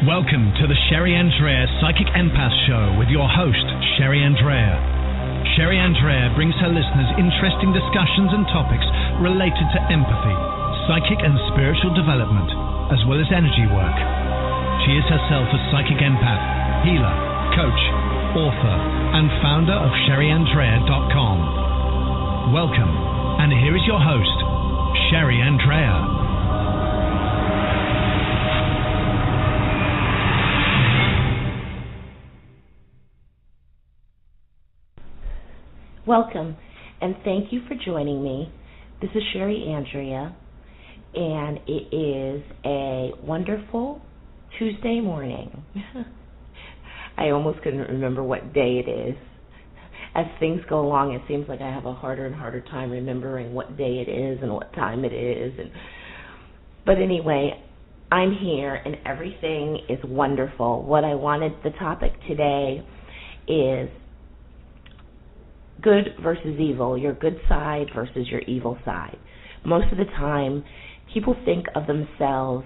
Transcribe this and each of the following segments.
Welcome to the Sherry Andrea Psychic Empath Show with your host, Sherry Andrea. Sherry Andrea brings her listeners interesting discussions and topics related to empathy, psychic and spiritual development, as well as energy work. She is herself a psychic empath, healer, coach, author, and founder of SherryAndrea.com. Welcome, and here is your host, Sherry Andrea. Welcome, and thank you for joining me. This is Sherry Andrea, and it is a wonderful Tuesday morning. I almost couldn't remember what day it is. As things go along, it seems like I have a harder and harder time remembering what day it is and what time it is. But anyway, I'm here, and everything is wonderful. What I wanted, the topic today is good versus evil, your good side versus your evil side. Most of the time, people think of themselves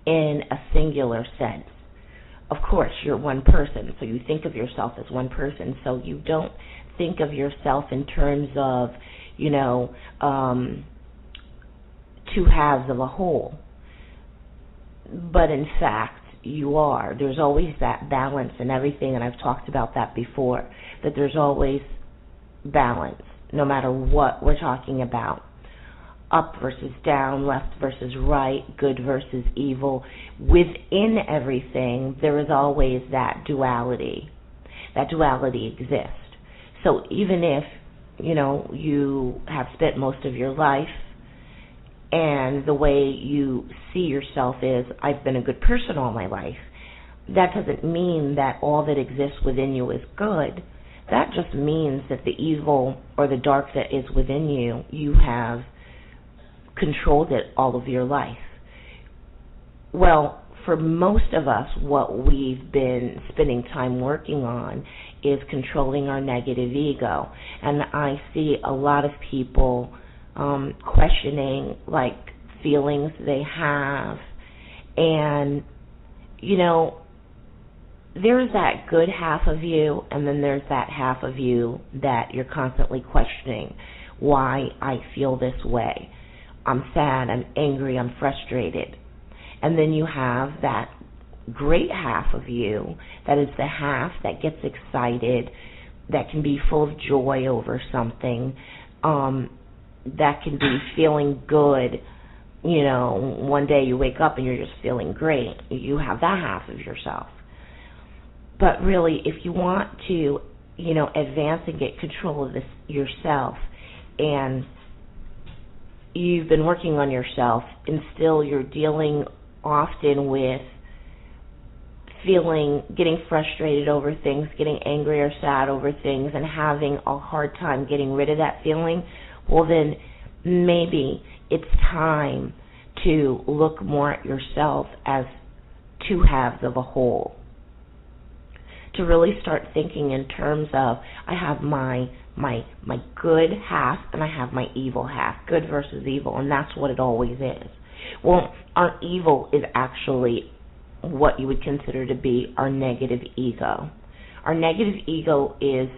in a singular sense. Of course, you're one person, so you think of yourself as one person, so you don't think of yourself in terms of, two halves of a whole. But in fact, you are. There's always that balance in everything, and I've talked about that before, that there's always balance, no matter what we're talking about. Up versus down, left versus right, good versus evil. Within everything, there is always that duality. That duality exists. So even if, you have spent most of your life and the way you see yourself is, I've been a good person all my life, that doesn't mean that all that exists within you is good. That just means that the evil or the dark that is within you, you have controlled it all of your life. Well, for most of us, what we've been spending time working on is controlling our negative ego. And I see a lot of people questioning, feelings they have. And, there's that good half of you, and then there's that half of you that you're constantly questioning why I feel this way. I'm sad, I'm angry, I'm frustrated. And then you have that great half of you that is the half that gets excited, that can be full of joy over something, that can be feeling good. One day you wake up and you're just feeling great. You have that half of yourself. But really, if you want to, advance and get control of this yourself, and you've been working on yourself, and still you're dealing often with getting frustrated over things, getting angry or sad over things, and having a hard time getting rid of that feeling, well then maybe it's time to look more at yourself as two halves of a whole. To really start thinking in terms of, I have my good half and I have my evil half, good versus evil, and that's what it always is. Well, our evil is actually what you would consider to be our negative ego. Our negative ego is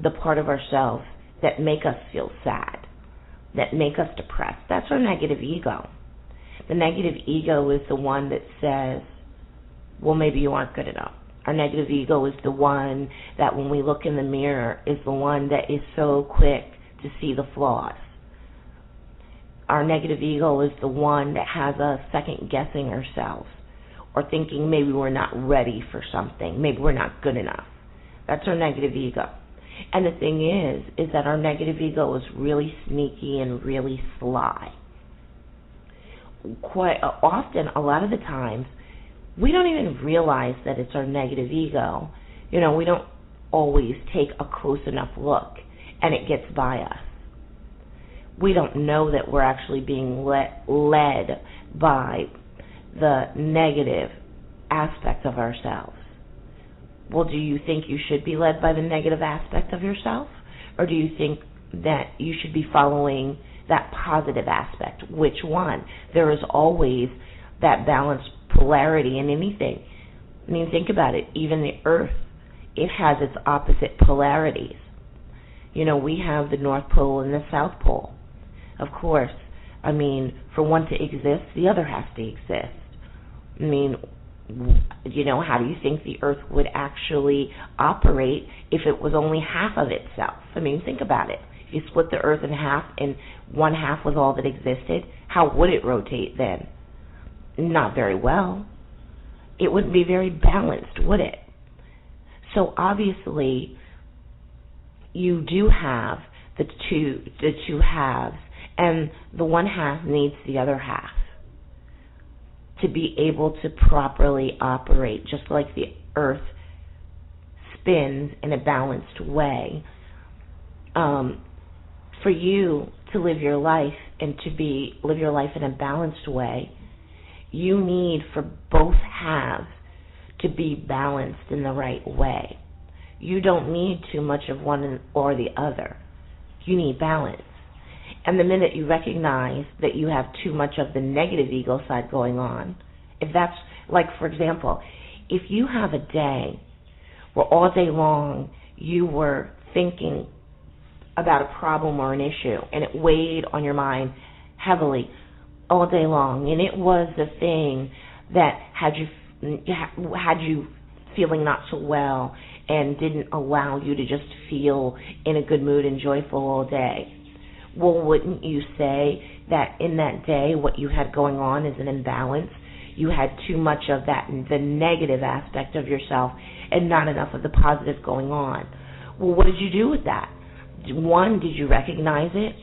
the part of ourselves that make us feel sad, that make us depressed. That's our negative ego. The negative ego is the one that says, well, maybe you aren't good enough. Our negative ego is the one that when we look in the mirror is the one that is so quick to see the flaws. Our negative ego is the one that has us second guessing ourselves or thinking maybe we're not ready for something, maybe we're not good enough. That's our negative ego. And the thing is that our negative ego is really sneaky and really sly. Quite often, a lot of the times, we don't even realize that it's our negative ego. We don't always take a close enough look, and it gets by us. We don't know that we're actually being led by the negative aspect of ourselves. Well, do you think you should be led by the negative aspect of yourself? Or do you think that you should be following that positive aspect? Which one? There is always that balanced polarity in anything. I mean, think about it. Even the Earth, it has its opposite polarities. You know, we have the North Pole and the South Pole. Of course, I mean, for one to exist, the other has to exist. I mean, you know, how do you think the Earth would actually operate if it was only half of itself? I mean, think about it. If you split the Earth in half and one half was all that existed, how would it rotate then? Not very well. It wouldn't be very balanced, would it? So obviously, you do have the two halves, and the one half needs the other half to be able to properly operate, just like the Earth spins in a balanced way. For you to live your life and live your life in a balanced way, you need for both halves to be balanced in the right way. You don't need too much of one or the other. You need balance. And the minute you recognize that you have too much of the negative ego side going on, if that's, like, for example, if you have a day where all day long you were thinking about a problem or an issue and it weighed on your mind heavily all day long, and it was the thing that had you feeling not so well and didn't allow you to just feel in a good mood and joyful all day, well, wouldn't you say that in that day what you had going on is an imbalance? You had too much of that, the negative aspect of yourself, and not enough of the positive going on. Well, what did you do with that? One, did you recognize it,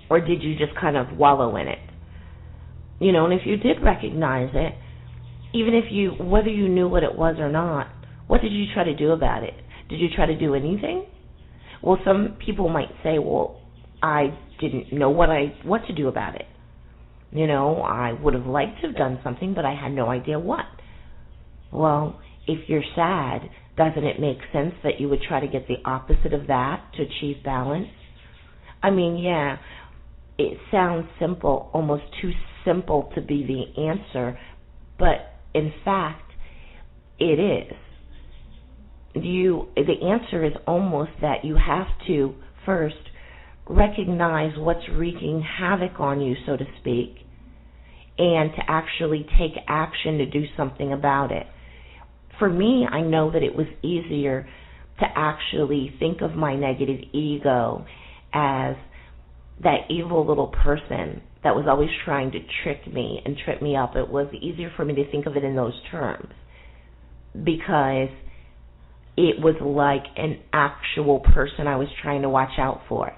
or did you just kind of wallow in it? You know, and if you did recognize it, even if whether you knew what it was or not, what did you try to do about it? Did you try to do anything? Well, some people might say, well, I didn't know what to do about it. You know, I would have liked to have done something, but I had no idea what. Well, if you're sad, doesn't it make sense that you would try to get the opposite of that to achieve balance? I mean, yeah, it sounds simple, almost too simple to be the answer, but in fact, it is. The answer is almost that you have to first recognize what's wreaking havoc on you, so to speak, and to actually take action to do something about it. For me, I know that it was easier to actually think of my negative ego as that evil little person that was always trying to trick me and trip me up. It was easier for me to think of it in those terms because it was like an actual person I was trying to watch out for,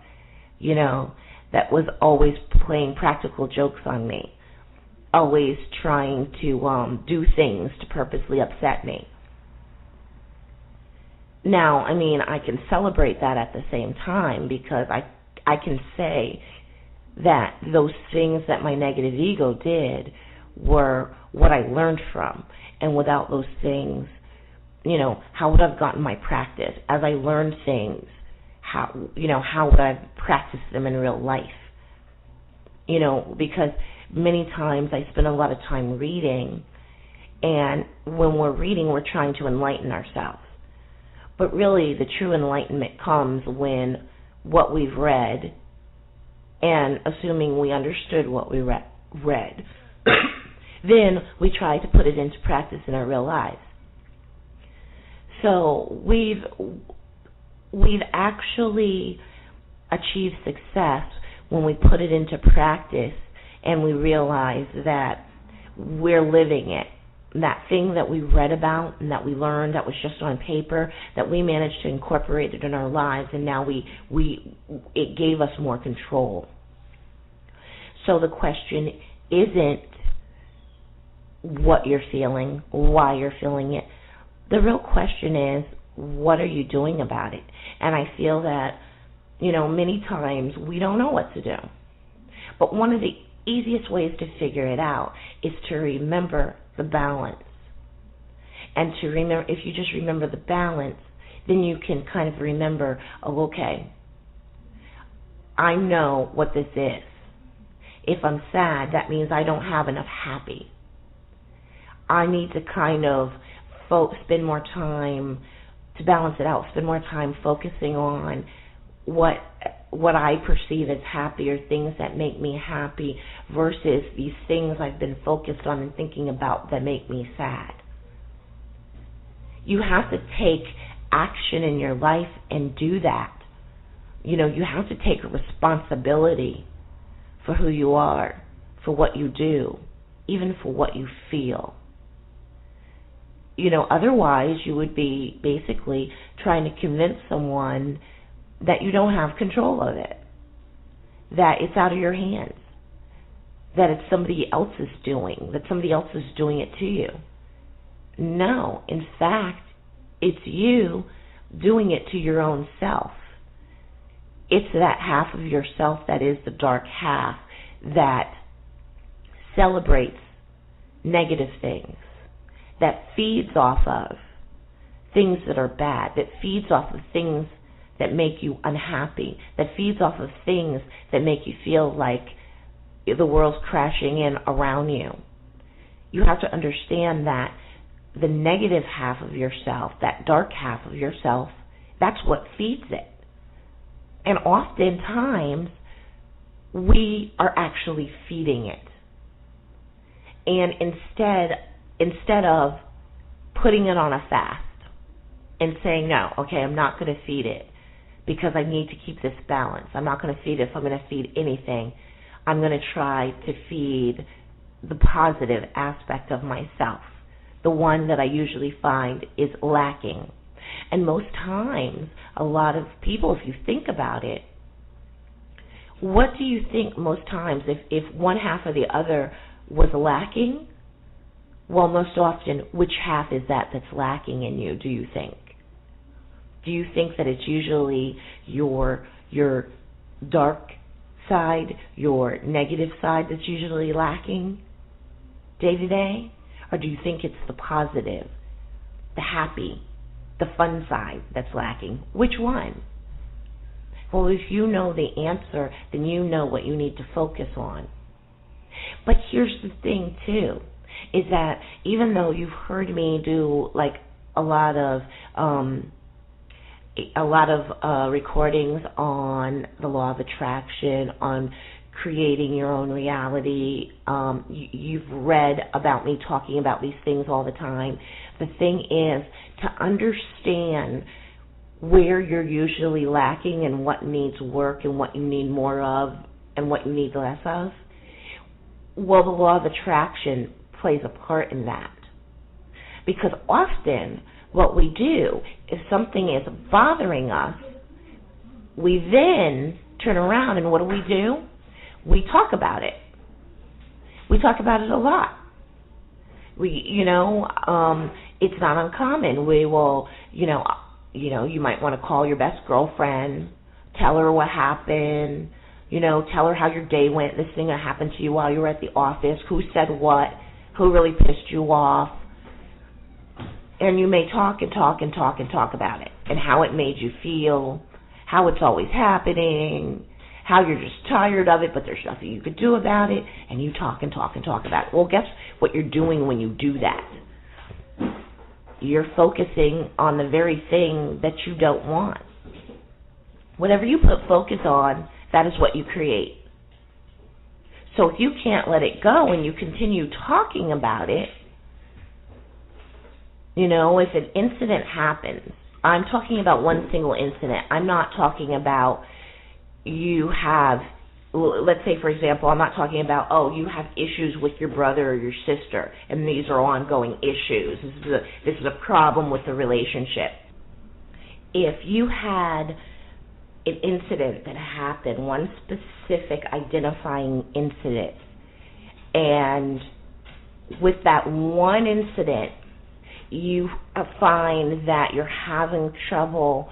you know, that was always playing practical jokes on me, always trying to do things to purposely upset me. Now, I mean, I can celebrate that at the same time because I can say that those things that my negative ego did were what I learned from. And without those things, you know, how would I have gotten my practice? As I learned things, how would I have practiced them in real life? You know, because many times I spend a lot of time reading, and when we're reading, we're trying to enlighten ourselves. But really, the true enlightenment comes when what we've read, and assuming we understood what we read, then we try to put it into practice in our real lives. So we've actually achieved success when we put it into practice and we realize that we're living it. That thing that we read about and that we learned that was just on paper, that we managed to incorporate it in our lives, and now it gave us more control. So the question isn't what you're feeling, why you're feeling it. The real question is, what are you doing about it? And I feel that, you know, many times we don't know what to do. But one of the easiest ways to figure it out is to remember the balance. And to remember, if you just remember the balance, then you can kind of remember, oh, okay, I know what this is. If I'm sad, that means I don't have enough happy. I need to kind of spend more time to balance it out, spend more time focusing on what I perceive as happy or things that make me happy versus these things I've been focused on and thinking about that make me sad. You have to take action in your life and do that. You have to take responsibility for who you are, for what you do, even for what you feel. Otherwise you would be basically trying to convince someone that you don't have control of it, that it's out of your hands, that it's somebody else's doing, that somebody else is doing it to you. No, in fact, it's you doing it to your own self. It's that half of yourself that is the dark half that celebrates negative things, that feeds off of things that are bad, that feeds off of things that make you unhappy, that feeds off of things that make you feel like the world's crashing in around you. You have to understand that the negative half of yourself, that dark half of yourself, that's what feeds it. And oftentimes, we are actually feeding it. And instead of putting it on a fast and saying, no, okay, I'm not going to feed it because I need to keep this balance. I'm not going to feed it if I'm going to feed anything. I'm going to try to feed the positive aspect of myself, the one that I usually find is lacking. And most times, a lot of people, if you think about it, what do you think most times if one half or the other was lacking? Well, most often, which half is that that's lacking in you, do you think? Do you think that it's usually your dark side, your negative side that's usually lacking day to day? Or do you think it's the positive, the happy, the fun side that's lacking? Which one? Well, if you know the answer, then you know what you need to focus on. But here's the thing, too, is that even though you've heard me do like a lot of recordings on the law of attraction, on creating your own reality, you've read about me talking about these things all the time. The thing is to understand where you're usually lacking and what needs work and what you need more of and what you need less of. Well, the law of attraction plays a part in that. Because often what we do, if something is bothering us, we then turn around and what do? We talk about it. We talk about it a lot. It's not uncommon. We will, you might want to call your best girlfriend, tell her what happened, tell her how your day went, this thing that happened to you while you were at the office, who said what, who really pissed you off. And you may talk and talk and talk and talk about it and how it made you feel, how it's always happening, how you're just tired of it, but there's nothing you could do about it, and you talk and talk and talk about it. Well, guess what you're doing when you do that? You're focusing on the very thing that you don't want. Whatever you put focus on, that is what you create. So if you can't let it go and you continue talking about it, if an incident happens, I'm talking about one single incident. I'm not talking about you have, let's say, for example, I'm not talking about, you have issues with your brother or your sister, and these are ongoing issues. This is a problem with the relationship. If you had an incident that happened, one specific identifying incident, and with that one incident, you find that you're having trouble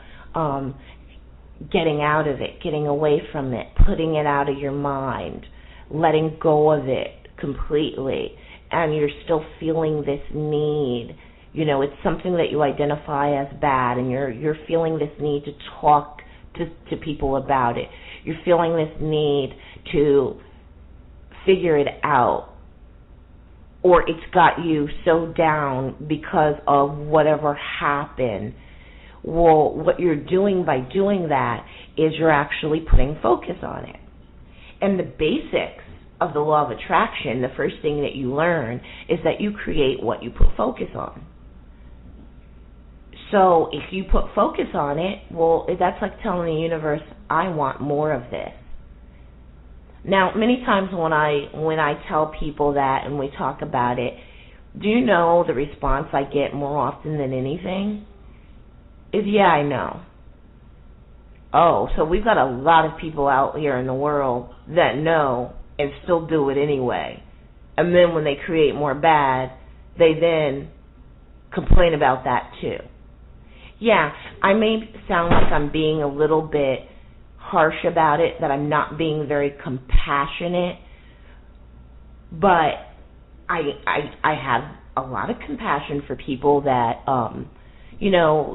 getting out of it, getting away from it, putting it out of your mind, letting go of it completely, and you're still feeling this need. It's something that you identify as bad, and you're feeling this need to talk to people about it. You're feeling this need to figure it out. or it's got you so down because of whatever happened. Well, what you're doing by doing that is you're actually putting focus on it. And the basics of the law of attraction, the first thing that you learn is that you create what you put focus on. So if you put focus on it, well, that's like telling the universe, I want more of this. Now, many times when I tell people that and we talk about it, do you know the response I get more often than anything? Is, yeah, I know. Oh, so we've got a lot of people out here in the world that know and still do it anyway. And then when they create more bad, they then complain about that too. Yeah, I may sound like I'm being a little bit harsh about it, that I'm not being very compassionate, but I have a lot of compassion for people that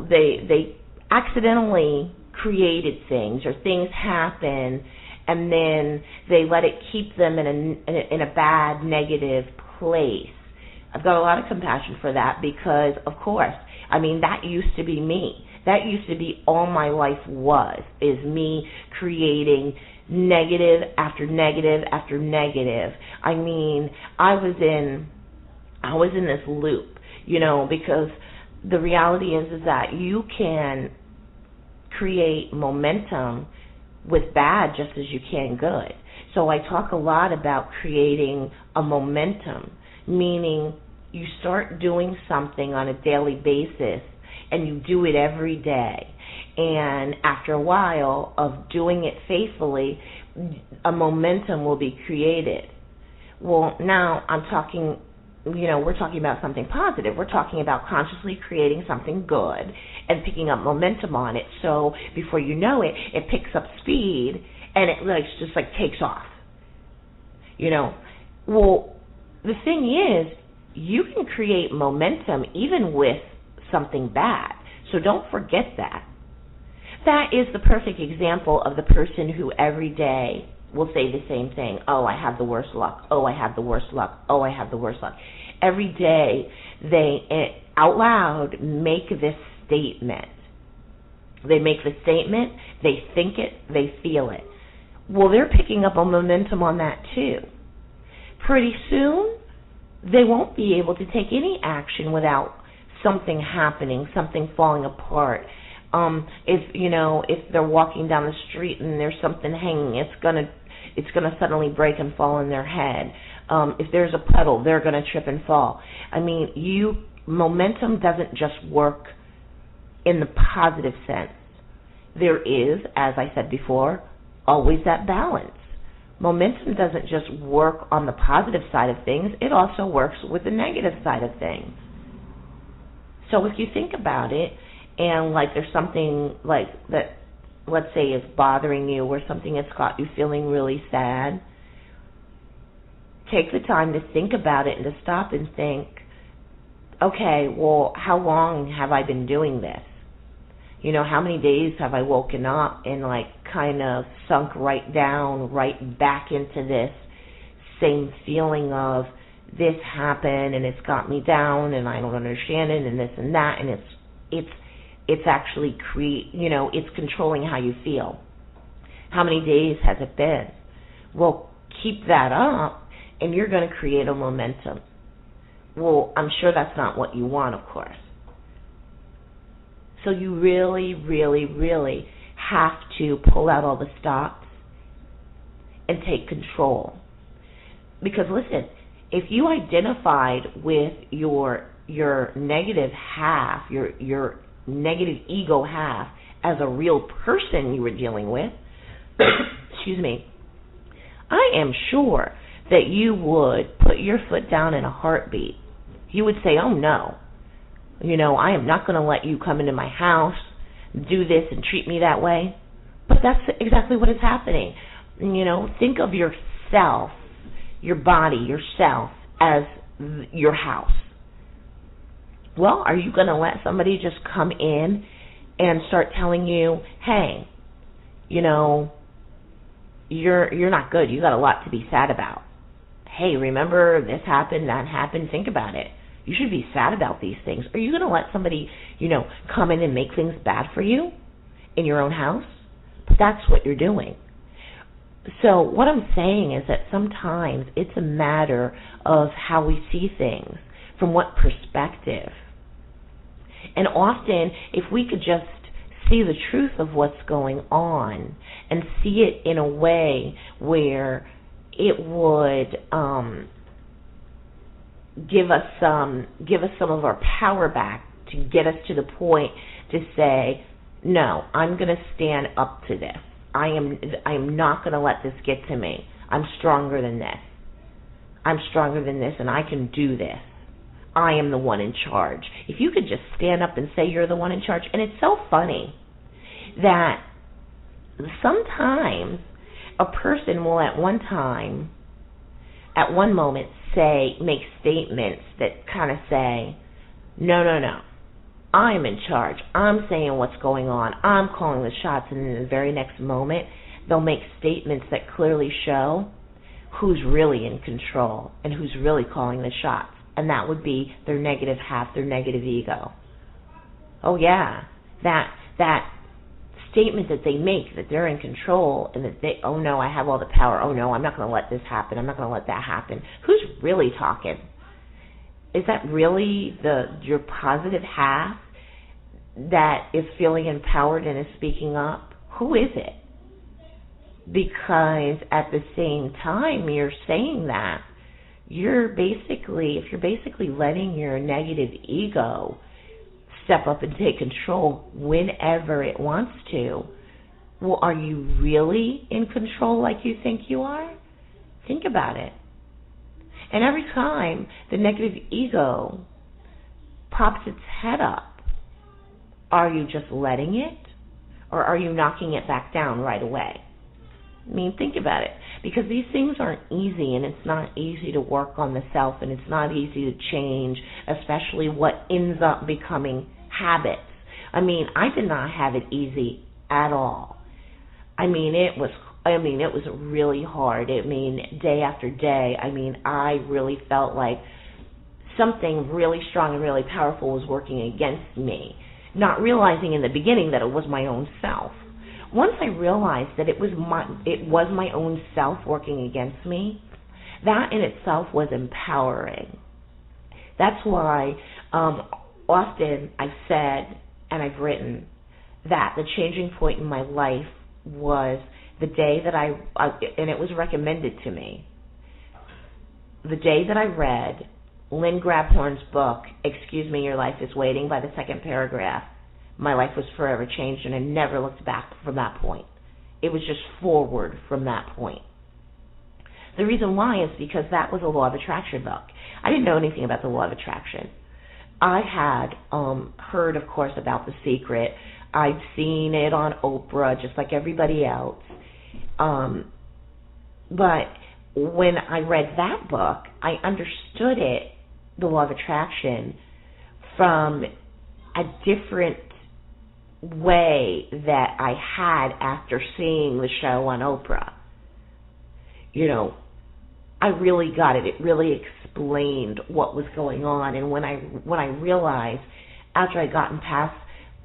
they accidentally created things, or things happen and then they let it keep them in a bad, negative place. I've got a lot of compassion for that because, of course, that used to be me. That used to be all my life is me creating negative after negative after negative. I was in this loop, because the reality is that you can create momentum with bad just as you can good. So I talk a lot about creating a momentum, meaning you start doing something on a daily basis and you do it every day. And after a while of doing it faithfully, a momentum will be created. Well, now we're talking about something positive. We're talking about consciously creating something good and picking up momentum on it. So before you know it, it picks up speed and it just takes off. Well, the thing is, you can create momentum even with something bad. So don't forget that. That is the perfect example of the person who every day will say the same thing. Oh, I have the worst luck. Oh, I have the worst luck. Oh, I have the worst luck. Every day they out loud make this statement. They make the statement, they think it, they feel it. Well, they're picking up a momentum on that too. Pretty soon, they won't be able to take any action without something happening, something falling apart. If they're walking down the street and there's something hanging, it's gonna suddenly break and fall in their head. If there's a puddle, they're gonna trip and fall. Momentum doesn't just work in the positive sense. There is, as I said before, always that balance. Momentum doesn't just work on the positive side of things, it also works with the negative side of things. So if you think about it, and there's something that, let's say, is bothering you, or something that's got you feeling really sad, take the time to think about it and to stop and think, okay, well, how long have I been doing this? How many days have I woken up and kind of sunk right down, right back into this same feeling of this happened and it's got me down and I don't understand it and this and that, and it's actually it's controlling how you feel. How many days has it been? Well, keep that up and you're going to create a momentum. Well, I'm sure that's not what you want, of course. So you really, really, really have to pull out all the stops and take control. Because listen, if you identified with your negative half, your negative ego half, as a real person you were dealing with, excuse me, I am sure that you would put your foot down in a heartbeat. You would say, oh no, I am not going to let you come into my house, do this and treat me that way. But that's exactly what is happening. Think of yourself, your body, yourself, as your house. Well, are you going to let somebody just come in and start telling you, hey, you're not good, you got a lot to be sad about. hey, remember this happened, that happened, think about it. You should be sad about these things. Are you going to let somebody, come in and make things bad for you in your own house? But that's what you're doing. So what I'm saying is that sometimes it's a matter of how we see things, from what perspective. And often, if we could just see the truth of what's going on and see it in a way where it would give us some of our power back, to get us to the point to say, no, I'm going to stand up to this. I am not going to let this get to me. I'm stronger than this. I'm stronger than this, and I can do this. I am the one in charge. If you could just stand up and say you're the one in charge. And it's so funny that sometimes a person will at one moment make statements that kind of say, no, I'm in charge. I'm saying what's going on. I'm calling the shots. And in the very next moment, they'll make statements that clearly show who's really in control and who's really calling the shots. And that would be their negative half, their negative ego. Oh, yeah, that statement that they make, that they're in control and that they, oh, no, I have all the power. Oh, no, I'm not going to let this happen. I'm not going to let that happen. Who's really talking? Is that really your positive half that is feeling empowered and is speaking up? Who is it? Because at the same time you're saying that, if you're basically letting your negative ego step up and take control whenever it wants to, well, are you really in control like you think you are? Think about it. And every time the negative ego pops its head up, are you just letting it, or are you knocking it back down right away? I mean, think about it, because these things aren't easy, and it's not easy to work on the self, and it's not easy to change, especially what ends up becoming habits. I mean, I did not have it easy at all. I mean, it was really hard. I mean, day after day, I really felt like something really strong and really powerful was working against me, not realizing in the beginning that it was my own self. Once I realized that it was my own self working against me, that in itself was empowering. That's why often I've said and I've written that the changing point in my life was the day that and it was recommended to me, the day that I read Lynn Grabhorn's book, Excuse Me, Your Life is Waiting, by the second paragraph. My life was forever changed, and I never looked back from that point. It was just forward from that point. The reason why is because that was a law of attraction book. I didn't know anything about the law of attraction. I had heard, of course, about The Secret. I'd seen it on Oprah, just like everybody else. But when I read that book, I understood it, the law of attraction, from a different way that I had after seeing the show on Oprah. I really got it. It really explained what was going on. And when I realized, after I'd gotten past,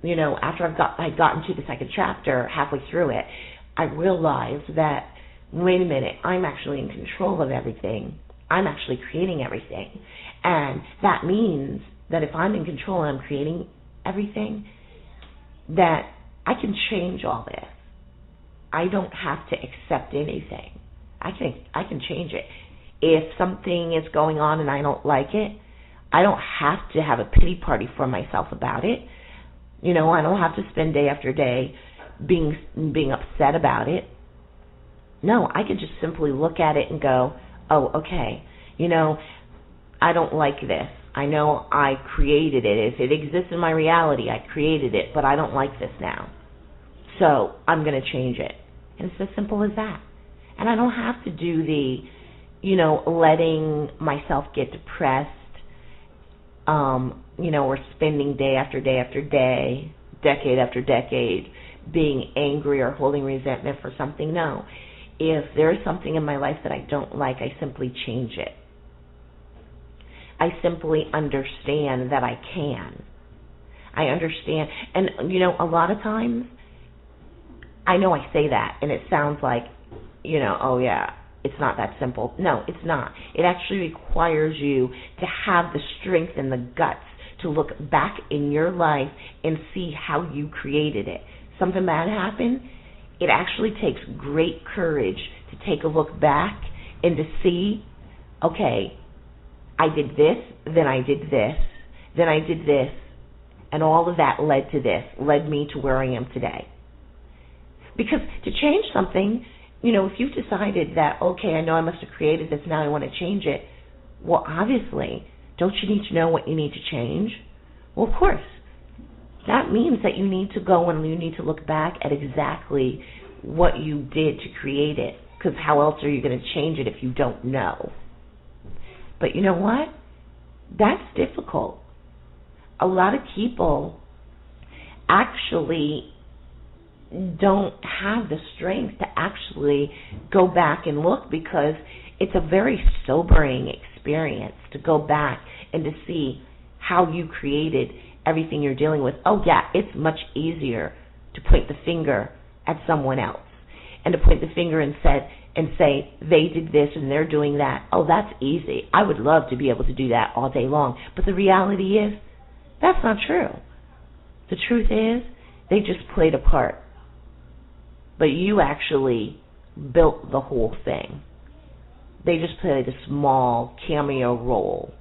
I'd gotten to the second chapter, halfway through it, I realized that, wait a minute, I'm actually in control of everything. I'm actually creating everything. And that means that if I'm in control and I'm creating everything, that I can change all this. I don't have to accept anything. I can change it. If something is going on and I don't like it, I don't have to have a pity party for myself about it. I don't have to spend day after day being upset about it. No, I can just simply look at it and go, oh, okay, I don't like this. I know I created it. If it exists in my reality, I created it, but I don't like this now. So I'm going to change it. And it's as simple as that. And I don't have to do the, letting myself get depressed, or spending day after day after day, decade after decade, being angry or holding resentment for something. No. If there is something in my life that I don't like, I simply change it. I simply understand that I can. I understand. And, a lot of times, I know I say that, and it sounds like, oh yeah, it's not that simple. No, it's not. It actually requires you to have the strength and the guts to look back in your life and see how you created it. Something bad happened, it actually takes great courage to take a look back and to see, okay, I did this, then I did this, then I did this, and all of that led to this, led me to where I am today. Because to change something, if you've decided that, okay, I know I must have created this, now I want to change it, well, obviously, don't you need to know what you need to change? Well, of course. That means that you need to go and you need to look back at exactly what you did to create it, because how else are you going to change it if you don't know? But you know what? That's difficult. A lot of people actually don't have the strength to actually go back and look, because it's a very sobering experience to go back and to see how you created everything you're dealing with. Oh yeah, it's much easier to point the finger at someone else and to point the finger and say they did this and they're doing that. Oh, that's easy. I would love to be able to do that all day long. But the reality is, that's not true. The truth is, they just played a part. But you actually built the whole thing. They just played a small cameo role.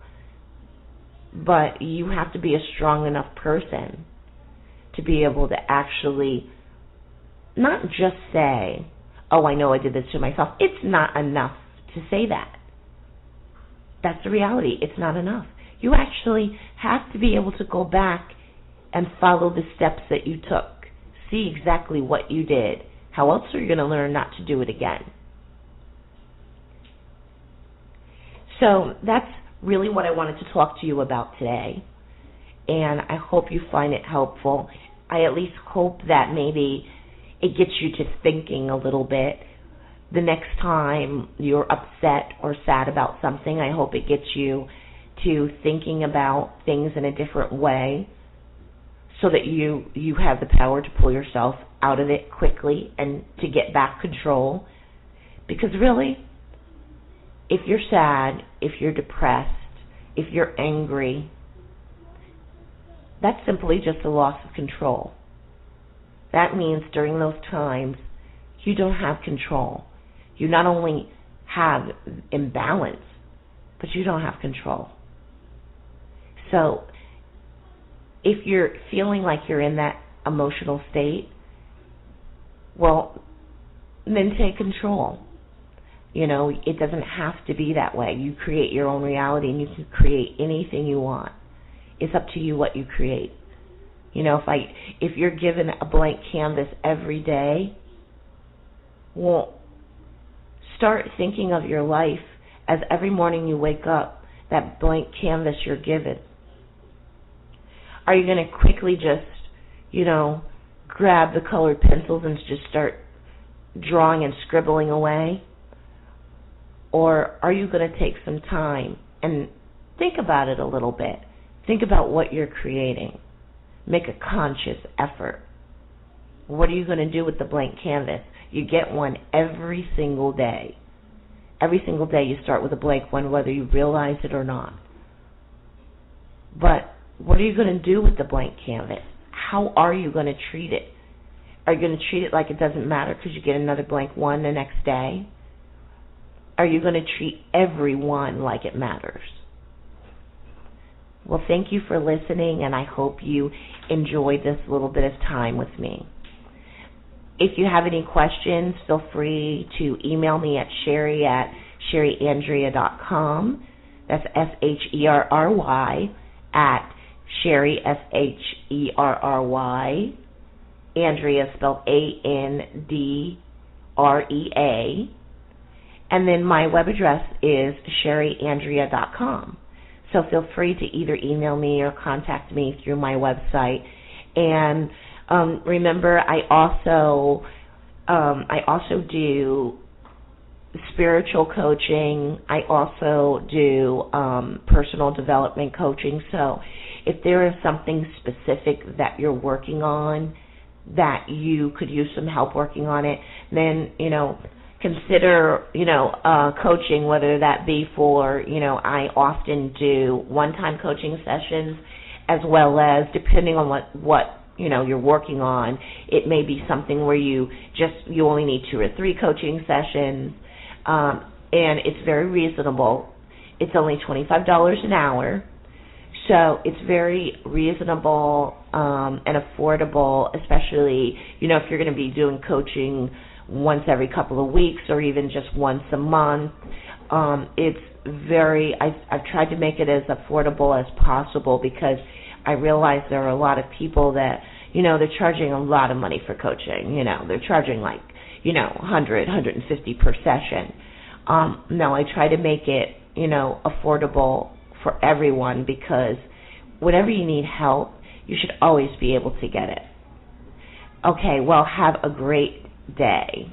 But you have to be a strong enough person to be able to actually not just say, oh, I know I did this to myself. It's not enough to say that. That's the reality. It's not enough. You actually have to be able to go back and follow the steps that you took. See exactly what you did. How else are you going to learn not to do it again? So that's really what I wanted to talk to you about today. And I hope you find it helpful. I at least hope that maybe it gets you to thinking a little bit. The next time you're upset or sad about something, I hope it gets you to thinking about things in a different way so that you have the power to pull yourself out of it quickly and to get back control. Because really, if you're sad, if you're depressed, if you're angry, that's simply just a loss of control. That means during those times, you don't have control. You not only have imbalance, but you don't have control. So if you're feeling like you're in that emotional state, well, then take control. It doesn't have to be that way. You create your own reality, and you can create anything you want. It's up to you what you create. If you're given a blank canvas every day, well, start thinking of your life as every morning you wake up, that blank canvas you're given. Are you going to quickly just, grab the colored pencils and just start drawing and scribbling away? Or are you going to take some time and think about it a little bit? Think about what you're creating. Make a conscious effort. What are you going to do with the blank canvas? You get one every single day. Every single day you start with a blank one, whether you realize it or not. But what are you going to do with the blank canvas? How are you going to treat it? Are you going to treat it like it doesn't matter because you get another blank one the next day? Are you going to treat everyone like it matters? Well, thank you for listening, and I hope you enjoyed this little bit of time with me. If you have any questions, feel free to email me at sherry@sherryandrea.com. That's SHERRY at Sherry, SHERRY. Andrea spelled ANDREA. And then my web address is sherryandrea.com. So feel free to either email me or contact me through my website. And remember, I also do spiritual coaching. I also do personal development coaching. So if there is something specific that you're working on that you could use some help working on it, then, consider, coaching, whether that be for, I often do one-time coaching sessions, as well as, depending on what you're working on, it may be something where you only need 2 or 3 coaching sessions, and it's very reasonable. It's only $25 an hour, so it's very reasonable and affordable, especially, if you're going to be doing coaching once every couple of weeks or even just once a month. I've tried to make it as affordable as possible, because I realize there are a lot of people that, they're charging a lot of money for coaching. They're charging like, 100, 150 per session. No, I try to make it, affordable for everyone, because whenever you need help, you should always be able to get it. Okay, well, have a great day.